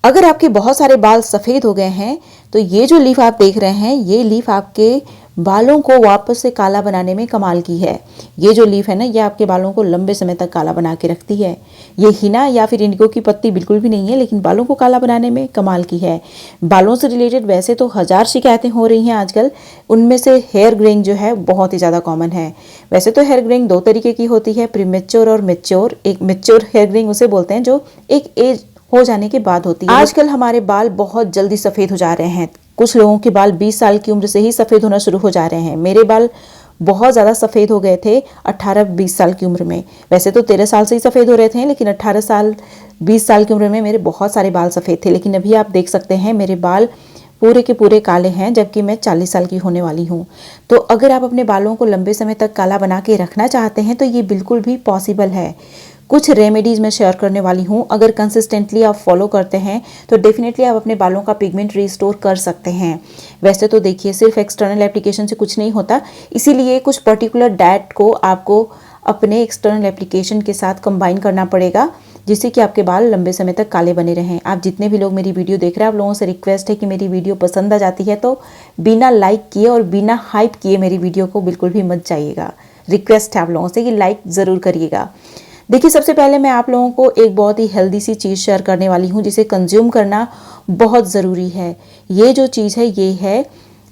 अगर आपके बहुत सारे बाल सफ़ेद हो गए हैं तो ये जो लीफ आप देख रहे हैं, ये लीफ आपके बालों को वापस से काला बनाने में कमाल की है। ये जो लीफ है ना, ये आपके बालों को लंबे समय तक काला बना के रखती है। ये हिना या फिर इंडिगो की पत्ती बिल्कुल भी नहीं है, लेकिन बालों को काला बनाने में कमाल की है। बालों से रिलेटेड वैसे तो 1000 शिकायतें हो रही हैं आजकल, उनमें से हेयर ग्रेइंग जो है बहुत ही ज़्यादा कॉमन है। वैसे तो हेयर ग्रेइंग 2 तरीके की होती है, प्रीमेच्योर और मेच्योर। एक मेच्योर हेयर ग्रेइंग उसे बोलते हैं जो एक एज हो जाने के बाद होती है। आजकल हमारे बाल बहुत जल्दी सफ़ेद हो जा रहे हैं। कुछ लोगों के बाल 20 साल की उम्र से ही सफ़ेद होना शुरू हो जा रहे हैं। मेरे बाल बहुत ज़्यादा सफ़ेद हो गए थे 18-20 साल की उम्र में। वैसे तो 13 साल से ही सफ़ेद हो रहे थे, लेकिन 18 साल 20 साल की उम्र में मेरे बहुत सारे बाल सफ़ेद थे। लेकिन अभी आप देख सकते हैं मेरे बाल पूरे के पूरे काले हैं, जबकि मैं 40 साल की होने वाली हूँ। तो अगर आप अपने बालों को लंबे समय तक काला बना के रखना चाहते हैं तो ये बिल्कुल भी पॉसिबल है। कुछ रेमेडीज़ मैं शेयर करने वाली हूँ, अगर कंसिस्टेंटली आप फॉलो करते हैं तो डेफिनेटली आप अपने बालों का पिगमेंट रिस्टोर कर सकते हैं। वैसे तो देखिए, सिर्फ एक्सटर्नल एप्लीकेशन से कुछ नहीं होता, इसीलिए कुछ पर्टिकुलर डाइट को आपको अपने एक्सटर्नल एप्लीकेशन के साथ कंबाइन करना पड़ेगा, जिससे कि आपके बाल लंबे समय तक काले बने रहें। आप जितने भी लोग मेरी वीडियो देख रहे हैं, आप लोगों से रिक्वेस्ट है कि मेरी वीडियो पसंद आ जाती है तो बिना लाइक किए और बिना हाइप किए मेरी वीडियो को बिल्कुल भी मत जाइएगा। रिक्वेस्ट है आप लोगों से कि लाइक ज़रूर करिएगा। देखिए, सबसे पहले मैं आप लोगों को एक बहुत ही हेल्दी सी चीज़ शेयर करने वाली हूँ, जिसे कंज्यूम करना बहुत ज़रूरी है। ये जो चीज़ है ये है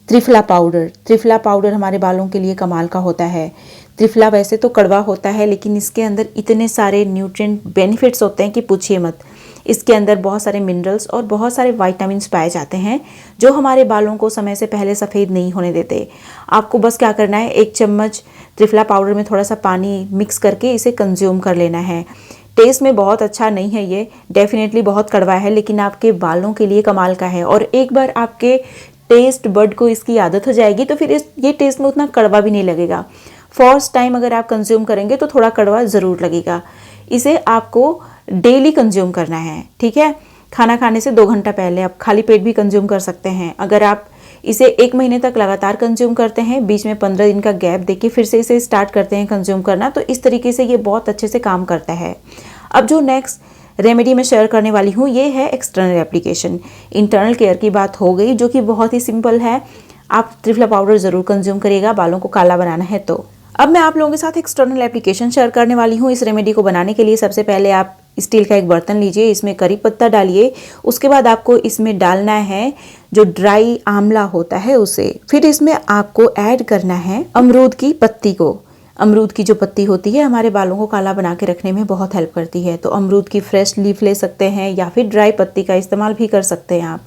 त्रिफला पाउडर। त्रिफला पाउडर हमारे बालों के लिए कमाल का होता है। त्रिफला वैसे तो कड़वा होता है, लेकिन इसके अंदर इतने सारे न्यूट्रिएंट बेनिफिट्स होते हैं कि पूछिए मत। इसके अंदर बहुत सारे मिनरल्स और बहुत सारे विटामिन्स पाए जाते हैं जो हमारे बालों को समय से पहले सफ़ेद नहीं होने देते। आपको बस क्या करना है, 1 चम्मच त्रिफला पाउडर में थोड़ा सा पानी मिक्स करके इसे कंज्यूम कर लेना है। टेस्ट में बहुत अच्छा नहीं है, ये डेफिनेटली बहुत कड़वा है, लेकिन आपके बालों के लिए कमाल का है। और एक बार आपके टेस्ट बड को इसकी आदत हो जाएगी तो फिर ये टेस्ट में उतना कड़वा भी नहीं लगेगा। फर्स्ट टाइम अगर आप कंज्यूम करेंगे तो थोड़ा कड़वा ज़रूर लगेगा। इसे आपको डेली कंज्यूम करना है, ठीक है। खाना खाने से 2 घंटा पहले आप खाली पेट भी कंज्यूम कर सकते हैं। अगर आप इसे 1 महीने तक लगातार कंज्यूम करते हैं, बीच में 15 दिन का गैप देके फिर से इसे स्टार्ट करते हैं कंज्यूम करना, तो इस तरीके से ये बहुत अच्छे से काम करता है। अब जो नेक्स्ट रेमेडी मैं शेयर करने वाली हूँ ये है एक्सटर्नल एप्लीकेशन। इंटरनल केयर की बात हो गई, जो कि बहुत ही सिंपल है। आप त्रिफला पाउडर ज़रूर कंज्यूम करिएगा बालों को काला बनाना है तो। अब मैं आप लोगों के साथ एक्सटर्नल एप्लीकेशन शेयर करने वाली हूँ। इस रेमेडी को बनाने के लिए सबसे पहले आप स्टील का एक बर्तन लीजिए, इसमें करी पत्ता डालिए। उसके बाद आपको इसमें डालना है जो ड्राई आंवला होता है उसे। फिर इसमें आपको ऐड करना है अमरूद की पत्ती को। अमरूद की जो पत्ती होती है हमारे बालों को काला बना के रखने में बहुत हेल्प करती है। तो अमरूद की फ्रेश लीफ ले सकते हैं या फिर ड्राई पत्ती का इस्तेमाल भी कर सकते हैं आप।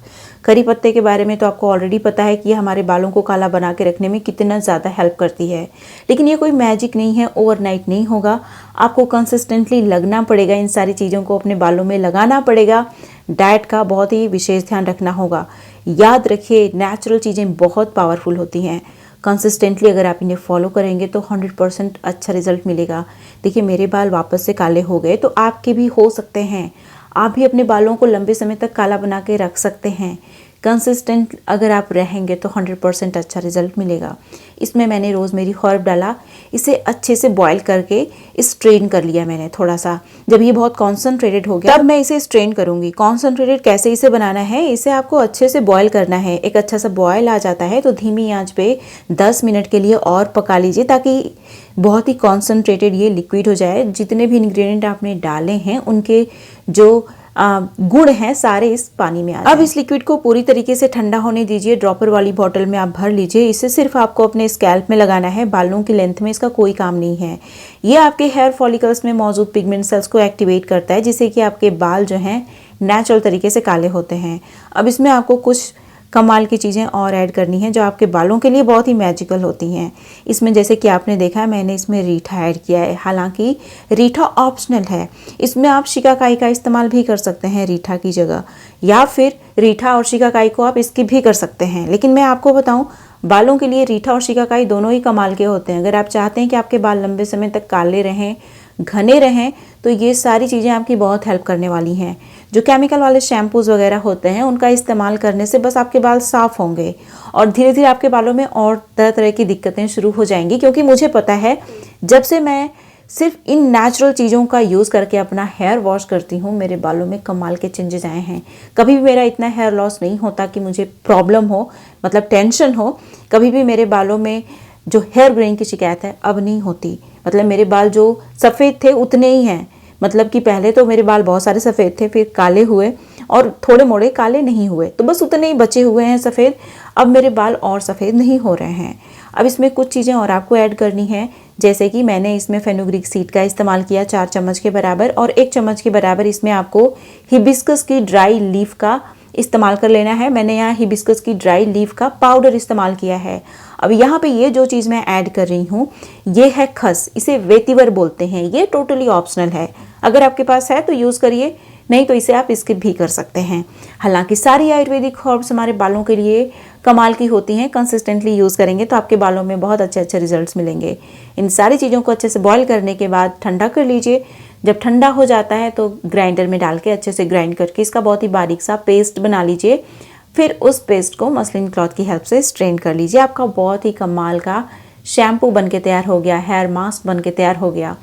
करी पत्ते के बारे में तो आपको ऑलरेडी पता है कि ये हमारे बालों को काला बना के रखने में कितना ज़्यादा हेल्प करती है। लेकिन ये कोई मैजिक नहीं है, ओवरनाइट नहीं होगा। आपको कंसिस्टेंटली लगना पड़ेगा, इन सारी चीज़ों को अपने बालों में लगाना पड़ेगा। डाइट का बहुत ही विशेष ध्यान रखना होगा। याद रखिए, नेचुरल चीज़ें बहुत पावरफुल होती हैं। कंसिस्टेंटली अगर आप इन्हें फॉलो करेंगे तो 100% अच्छा रिजल्ट मिलेगा। देखिए, मेरे बाल वापस से काले हो गए तो आपके भी हो सकते हैं। आप भी अपने बालों को लंबे समय तक काला बना के रख सकते हैं। कंसिस्टेंट अगर आप रहेंगे तो 100% अच्छा रिजल्ट मिलेगा। इसमें मैंने रोज़मेरी हर्ब डाला, इसे अच्छे से बॉईल करके स्ट्रेन कर लिया मैंने थोड़ा सा। जब ये बहुत कॉन्सनट्रेटेड हो गया तब मैं इसे स्ट्रेन करूँगी। कॉन्सनट्रेटेड कैसे इसे बनाना है, इसे आपको अच्छे से बॉईल करना है। एक अच्छा सा बॉयल आ जाता है तो धीमी आंच पे 10 मिनट के लिए और पका लीजिए, ताकि बहुत ही कॉन्सनट्रेटेड ये लिक्विड हो जाए। जितने भी इंग्रेडिएंट आपने डाले हैं उनके जो गुण हैं सारे इस पानी में आ जाए। अब इस लिक्विड को पूरी तरीके से ठंडा होने दीजिए। ड्रॉपर वाली बॉटल में आप भर लीजिए। इसे सिर्फ आपको अपने स्कैल्प में लगाना है, बालों की लेंथ में इसका कोई काम नहीं है। ये आपके हेयर फॉलिकल्स में मौजूद पिगमेंट सेल्स को एक्टिवेट करता है, जिससे कि आपके बाल जो हैं नेचुरल तरीके से काले होते हैं। अब इसमें आपको कुछ कमाल की चीज़ें और ऐड करनी है जो आपके बालों के लिए बहुत ही मैजिकल होती हैं। इसमें जैसे कि आपने देखा है मैंने इसमें रीठा ऐड किया है। हालांकि रीठा ऑप्शनल है, इसमें आप शिकाकाई का इस्तेमाल भी कर सकते हैं रीठा की जगह, या फिर रीठा और शिकाकाई को आप स्किप भी कर सकते हैं। लेकिन मैं आपको बताऊं, बालों के लिए रीठा और शिकाकाई दोनों ही कमाल के होते हैं। अगर आप चाहते हैं कि आपके बाल लंबे समय तक काले रहें, घने रहें, तो ये सारी चीज़ें आपकी बहुत हेल्प करने वाली हैं। जो केमिकल वाले शैम्पूज़ वगैरह होते हैं उनका इस्तेमाल करने से बस आपके बाल साफ़ होंगे और धीरे धीरे आपके बालों में और तरह तरह की दिक्कतें शुरू हो जाएंगी। क्योंकि मुझे पता है, जब से मैं सिर्फ इन नेचुरल चीज़ों का यूज़ करके अपना हेयर वॉश करती हूँ, मेरे बालों में कमाल के चेंजेस आए हैं। कभी भी मेरा इतना हेयर लॉस नहीं होता कि मुझे प्रॉब्लम हो, मतलब टेंशन हो। कभी भी मेरे बालों में जो हेयर ग्रेइंग की शिकायत है अब नहीं होती। मतलब मेरे बाल जो सफ़ेद थे उतने ही हैं, मतलब कि पहले तो मेरे बाल बहुत सारे सफ़ेद थे, फिर काले हुए और थोड़े मोड़े काले नहीं हुए, तो बस उतने ही बचे हुए हैं सफ़ेद। अब मेरे बाल और सफ़ेद नहीं हो रहे हैं। अब इसमें कुछ चीज़ें और आपको ऐड करनी है, जैसे कि मैंने इसमें फेनुग्रीक सीड का इस्तेमाल किया 4 चम्मच के बराबर, और 1 चम्मच के बराबर इसमें आपको हिबिस्कस की ड्राई लीफ का इस्तेमाल कर लेना है। मैंने यहाँ हिबिस्कस की ड्राई लीफ का पाउडर इस्तेमाल किया है। अब यहाँ पे ये जो चीज़ मैं ऐड कर रही हूँ ये है खस, इसे वेतिवर बोलते हैं। ये टोटली ऑप्शनल है, अगर आपके पास है तो यूज़ करिए, नहीं तो इसे आप स्किप भी कर सकते हैं। हालांकि सारी आयुर्वेदिक हर्ब्स हमारे बालों के लिए कमाल की होती हैं, कंसिस्टेंटली यूज़ करेंगे तो आपके बालों में बहुत अच्छे अच्छे रिजल्ट्स मिलेंगे। इन सारी चीज़ों को अच्छे से बॉईल करने के बाद ठंडा कर लीजिए। जब ठंडा हो जाता है तो ग्राइंडर में डाल के अच्छे से ग्राइंड करके इसका बहुत ही बारीक सा पेस्ट बना लीजिए। फिर उस पेस्ट को मसलिन क्लॉथ की हेल्प से स्ट्रेन कर लीजिए। आपका बहुत ही कमाल का शैम्पू बन के तैयार हो गया, हेयर मास्क बन के तैयार हो गया।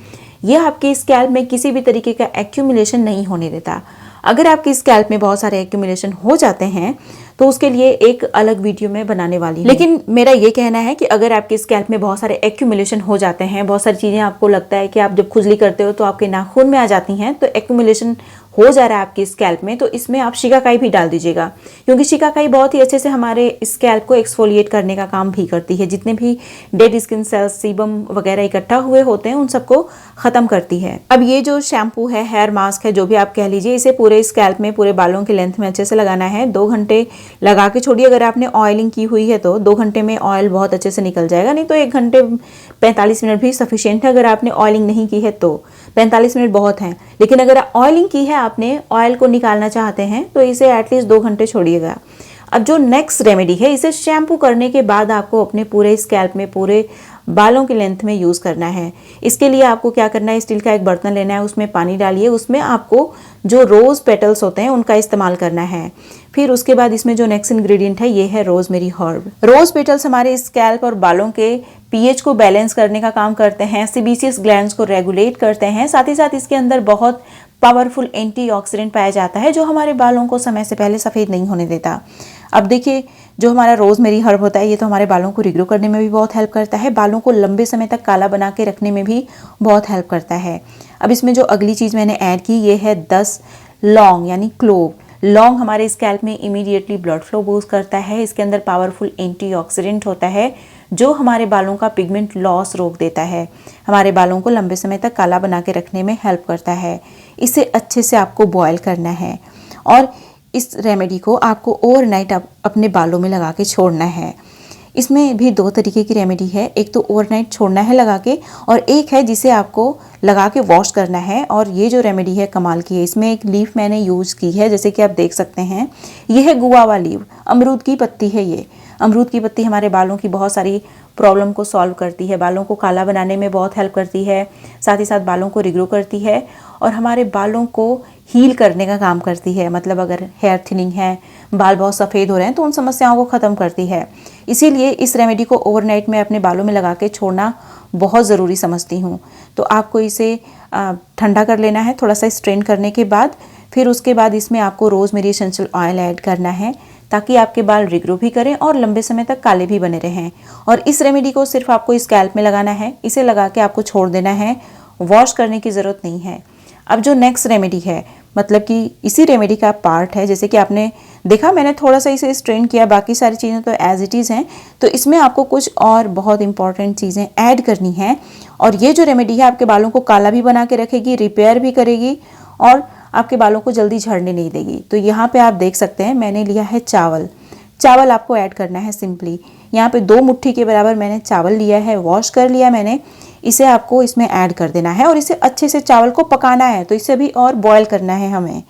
यह आपकी स्कैल्प में किसी भी तरीके का एक्यूमुलेशन नहीं होने देता। अगर आपकी स्कैल्प में बहुत सारे एक्यूमुलेशन हो जाते हैं तो उसके लिए एक अलग वीडियो में बनाने वाली हूँ। लेकिन मेरा ये कहना है कि अगर आपके स्कैल्प में बहुत सारे एक्यूमुलेशन हो जाते हैं, बहुत सारी चीज़ें आपको लगता है कि आप जब खुजली करते हो तो आपके नाखून में आ जाती हैं, तो एक्यूमुलेशन हो जा रहा है आपकी स्कैल्प में, तो इसमें आप शिकाकाई भी डाल दीजिएगा, क्योंकि शिकाकाई बहुत ही अच्छे से हमारे स्कैल्प को एक्सफोलिएट करने का काम भी करती है। जितने भी डेड स्किन सेल्स, सीबम वगैरह इकट्ठा हुए होते हैं उन सबको ख़त्म करती है। अब ये जो शैम्पू है, हेयर मास्क है, जो भी आप कह लीजिए, इसे पूरे स्कैल्प में, पूरे बालों की लेंथ में अच्छे से लगाना है। 2 घंटे लगा के छोड़िए। अगर आपने ऑयलिंग की हुई है तो 2 घंटे में ऑयल बहुत अच्छे से निकल जाएगा, नहीं तो 1 घंटे 45 मिनट भी सफिशिएंट है। अगर आपने ऑयलिंग नहीं की है तो 45 मिनट बहुत हैं, लेकिन अगर ऑयलिंग की है, आपने ऑयल को निकालना चाहते हैं, तो इसे एटलीस्ट 2 घंटे छोड़िएगा। अब जो नेक्स्ट रेमेडी है, इसे शैम्पू करने के बाद आपको अपने पूरे स्कैल्प में, पूरे बालों की लेंथ में यूज़ करना है। इसके लिए आपको क्या करना है, स्टील का एक बर्तन लेना है, उसमें पानी डालिए, उसमें आपको जो रोज़ पेटल्स होते हैं उनका इस्तेमाल करना है। फिर उसके बाद इसमें जो नेक्स्ट इंग्रेडिएंट है ये है रोजमेरी हर्ब। रोज़ पेटल्स हमारे स्कैल्प और बालों के पीएच को बैलेंस करने का काम करते हैं, सीबेसियस ग्लैंड्स को रेगुलेट करते हैं। साथ ही साथ इसके अंदर बहुत पावरफुल एंटीऑक्सीडेंट पाया जाता है, जो हमारे बालों को समय से पहले सफ़ेद नहीं होने देता। अब देखिए, जो हमारा रोज़मेरी हर्ब होता है, ये तो हमारे बालों को रिग्रो करने में भी बहुत हेल्प करता है, बालों को लंबे समय तक काला बना के रखने में भी बहुत हेल्प करता है। अब इसमें जो अगली चीज़ मैंने ऐड की, ये है 10 लौंग यानी क्लोव। लौंग हमारे स्कैल्प में इमीडिएटली ब्लड फ्लो बूस्ट करता है। इसके अंदर पावरफुल एंटीऑक्सीडेंट होता है, जो हमारे बालों का पिगमेंट लॉस रोक देता है, हमारे बालों को लंबे समय तक काला बना के रखने में हेल्प करता है। इसे अच्छे से आपको बॉयल करना है और इस रेमेडी को आपको ओवरनाइट अपने बालों में लगा के छोड़ना है। इसमें भी 2 तरीके की रेमेडी है, एक तो ओवरनाइट छोड़ना है लगा के, और एक है जिसे आपको लगा के वॉश करना है। और ये जो रेमेडी है कमाल की है। इसमें एक लीफ मैंने यूज़ की है, जैसे कि आप देख सकते हैं, ये है गुआवा लीफ, अमरूद की पत्ती है। ये अमरूद की पत्ती हमारे बालों की बहुत सारी प्रॉब्लम को सॉल्व करती है, बालों को काला बनाने में बहुत हेल्प करती है, साथ ही साथ बालों को रिग्रो करती है और हमारे बालों को हील करने का काम करती है। मतलब अगर हेयर थिनिंग है, बाल बहुत सफ़ेद हो रहे हैं, तो उन समस्याओं को ख़त्म करती है। इसीलिए इस रेमेडी को ओवरनाइट में अपने बालों में लगा के छोड़ना बहुत ज़रूरी समझती हूँ। तो आपको इसे ठंडा कर लेना है थोड़ा सा स्ट्रेन करने के बाद। फिर उसके बाद इसमें आपको रोज़मेरी एसेंशियल ऑयल ऐड करना है, ताकि आपके बाल रिग्रो भी करें और लंबे समय तक काले भी बने रहें। और इस रेमेडी को सिर्फ आपको स्कैल्प में लगाना है, इसे लगा के आपको छोड़ देना है, वॉश करने की ज़रूरत नहीं है। अब जो नेक्स्ट रेमेडी है, मतलब कि इसी रेमेडी का पार्ट है, जैसे कि आपने देखा मैंने थोड़ा सा इसे स्ट्रेन किया, बाकी सारी चीज़ें तो एज इट इज़ हैं, तो इसमें आपको कुछ और बहुत इंपॉर्टेंट चीज़ें ऐड करनी हैं। और ये जो रेमेडी है आपके बालों को काला भी बना के रखेगी, रिपेयर भी करेगी और आपके बालों को जल्दी झड़ने नहीं देगी। तो यहाँ पे आप देख सकते हैं मैंने लिया है चावल। चावल आपको ऐड करना है सिंपली। यहाँ पे 2 मुट्ठी के बराबर मैंने चावल लिया है, वॉश कर लिया मैंने। इसे आपको इसमें ऐड कर देना है और इसे अच्छे से चावल को पकाना है, तो इसे भी और बॉयल करना है हमें।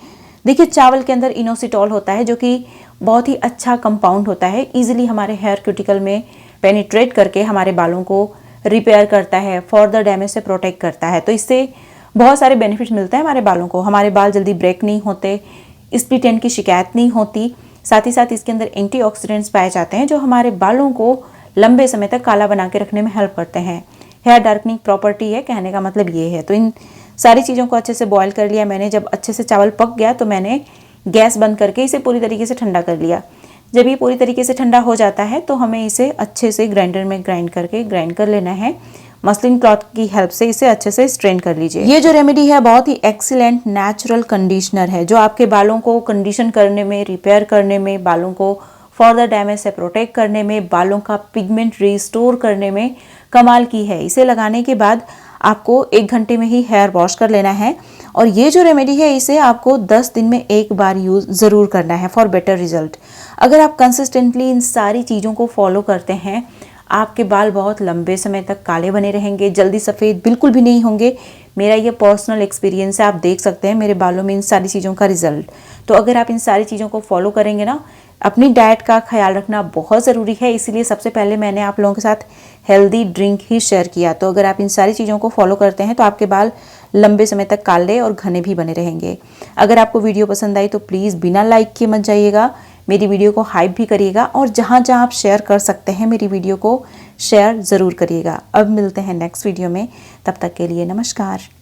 देखिए, चावल के अंदर इनोसिटॉल होता है, जो कि बहुत ही अच्छा कंपाउंड होता है, ईजिली हमारे हेयर क्यूटिकल में पेनिट्रेट करके हमारे बालों को रिपेयर करता है, फर्दर डैमेज से प्रोटेक्ट करता है। तो इससे बहुत सारे बेनिफिट्स मिलते हैं हमारे बालों को। हमारे बाल जल्दी ब्रेक नहीं होते, स्प्लिट एंड की शिकायत नहीं होती। साथ ही साथ इसके अंदर एंटीऑक्सीडेंट्स पाए जाते हैं, जो हमारे बालों को लंबे समय तक काला बना के रखने में हेल्प करते हैं। हेयर डार्कनिंग प्रॉपर्टी है, कहने का मतलब ये है। तो इन सारी चीज़ों को अच्छे से बॉईल कर लिया मैंने। जब अच्छे से चावल पक गया तो मैंने गैस बंद करके इसे पूरी तरीके से ठंडा कर लिया। जब ये पूरी तरीके से ठंडा हो जाता है तो हमें इसे अच्छे से ग्राइंडर में ग्राइंड कर लेना है। मसलिन क्लॉथ की हेल्प से इसे अच्छे से स्ट्रेन कर लीजिए। ये जो रेमेडी है बहुत ही एक्सीलेंट नेचुरल कंडीशनर है, जो आपके बालों को कंडीशन करने में, रिपेयर करने में, बालों को फर्दर डैमेज से प्रोटेक्ट करने में, बालों का पिगमेंट रिस्टोर करने में कमाल की है। इसे लगाने के बाद आपको 1 घंटे में ही हेयर वॉश कर लेना है। और ये जो रेमेडी है इसे आपको 10 दिन में एक बार यूज़ ज़रूर करना है फॉर बेटर रिजल्ट। अगर आप कंसिस्टेंटली इन सारी चीज़ों को फॉलो करते हैं, आपके बाल बहुत लंबे समय तक काले बने रहेंगे, जल्दी सफ़ेद बिल्कुल भी नहीं होंगे। मेरा ये पर्सनल एक्सपीरियंस है, आप देख सकते हैं मेरे बालों में इन सारी चीज़ों का रिजल्ट। तो अगर आप इन सारी चीज़ों को फॉलो करेंगे ना, अपनी डाइट का ख्याल रखना बहुत ज़रूरी है। इसीलिए सबसे पहले मैंने आप लोगों के साथ हेल्दी ड्रिंक ही शेयर किया। तो अगर आप इन सारी चीज़ों को फॉलो करते हैं तो आपके बाल लंबे समय तक काले और घने भी बने रहेंगे। अगर आपको वीडियो पसंद आई तो प्लीज़ बिना लाइक किए मत जाइएगा, मेरी वीडियो को हाइप भी करिएगा और जहाँ जहाँ आप शेयर कर सकते हैं मेरी वीडियो को शेयर ज़रूर करिएगा। अब मिलते हैं नेक्स्ट वीडियो में, तब तक के लिए नमस्कार।